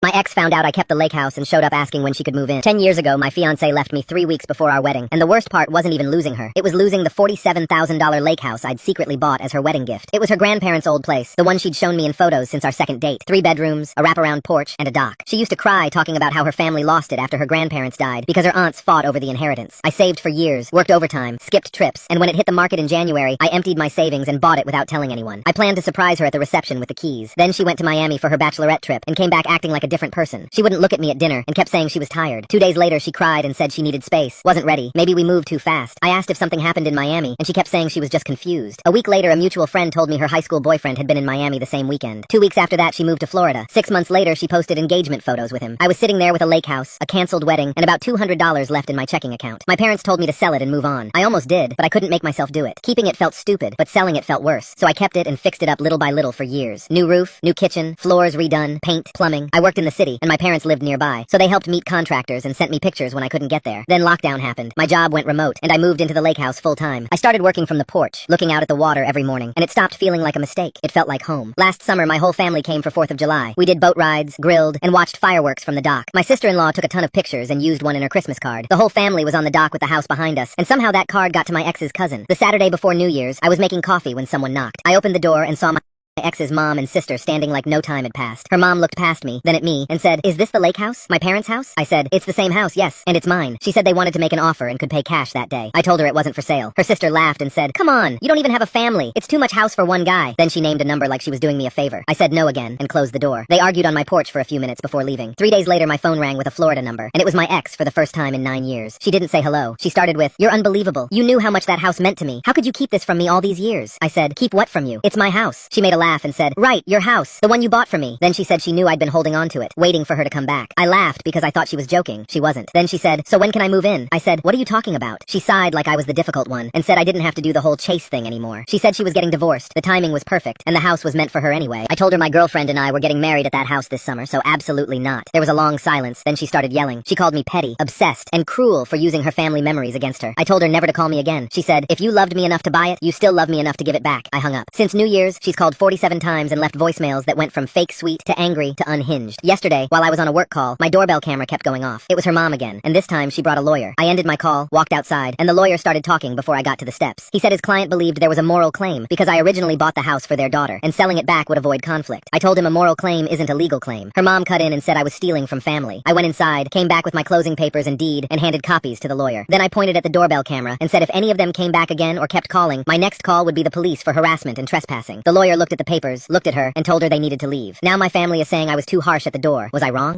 My ex found out I kept the lake house and showed up asking when she could move in. 10 years ago, my fiancé left me 3 weeks before our wedding, and the worst part wasn't even losing her. It was losing the $47,000 lake house I'd secretly bought as her wedding gift. It was her grandparents' old place, the one she'd shown me in photos since our second date. 3 bedrooms, a wraparound porch, and a dock. She used to cry talking about how her family lost it after her grandparents died because her aunts fought over the inheritance. I saved for years, worked overtime, skipped trips, and when it hit the market in January, I emptied my savings and bought it without telling anyone. I planned to surprise her at the reception with the keys. Then she went to Miami for her bachelorette trip and came back acting like a different person. She wouldn't look at me at dinner and kept saying she was tired. 2 days later, she cried and said she needed space. Wasn't ready. Maybe we moved too fast. I asked if something happened in Miami, and she kept saying she was just confused. A week later, a mutual friend told me her high school boyfriend had been in Miami the same weekend. 2 weeks after that, she moved to Florida. 6 months later, she posted engagement photos with him. I was sitting there with a lake house, a canceled wedding, and about $200 left in my checking account. My parents told me to sell it and move on. I almost did, but I couldn't make myself do it. Keeping it felt stupid, but selling it felt worse. So I kept it and fixed it up little by little for years. New roof, new kitchen, floors redone, paint, plumbing. I worked in the city, and my parents lived nearby, so they helped meet contractors and sent me pictures when I couldn't get there. Then lockdown happened. My job went remote, and I moved into the lake house full time. I started working from the porch, looking out at the water every morning, and it stopped feeling like a mistake. It felt like home. Last summer, my whole family came for 4th of July. We did boat rides, grilled, and watched fireworks from the dock. My sister-in-law took a ton of pictures and used one in her Christmas card. The whole family was on the dock with the house behind us, and somehow that card got to my ex's cousin. The Saturday before New Year's, I was making coffee when someone knocked. I opened the door and saw my ex's mom and sister standing like no time had passed. Her mom looked past me, then at me, and said, "Is this the lake house? My parents' house?" I said, "It's the same house, yes, and it's mine." She said they wanted to make an offer and could pay cash that day. I told her it wasn't for sale. Her sister laughed and said, "Come on, you don't even have a family. It's too much house for one guy." Then she named a number like she was doing me a favor. I said no again and closed the door. They argued on my porch for a few minutes before leaving. 3 days later, my phone rang with a Florida number, and it was my ex for the first time in 9 years. She didn't say hello. She started with, "You're unbelievable. You knew how much that house meant to me. How could you keep this from me all these years?" I said, "Keep what from you? It's my house." She made a laugh and said, "Right, your house. The one you bought for me." Then she said she knew I'd been holding on to it, waiting for her to come back. I laughed because I thought she was joking. She wasn't. Then she said, "So when can I move in?" I said, "What are you talking about?" She sighed like I was the difficult one and said I didn't have to do the whole chase thing anymore. She said she was getting divorced. The timing was perfect, and the house was meant for her anyway. I told her my girlfriend and I were getting married at that house this summer, so absolutely not. There was a long silence. Then she started yelling. She called me petty, obsessed, and cruel for using her family memories against her. I told her never to call me again. She said, "If you loved me enough to buy it, you still love me enough to give it back." I hung up. Since New Year's, she's called 47 times and left voicemails that went from fake sweet to angry to unhinged. Yesterday, while I was on a work call, my doorbell camera kept going off. It was her mom again, and this time she brought a lawyer. I ended my call, walked outside, and the lawyer started talking before I got to the steps. He said his client believed there was a moral claim because I originally bought the house for their daughter, and selling it back would avoid conflict. I told him a moral claim isn't a legal claim. Her mom cut in and said I was stealing from family. I went inside, came back with my closing papers and deed, and handed copies to the lawyer. Then I pointed at the doorbell camera and said if any of them came back again or kept calling, my next call would be the police for harassment and trespassing. The lawyer looked at the papers, looked at her, and told her they needed to leave. Now my family is saying I was too harsh at the door. Was I wrong?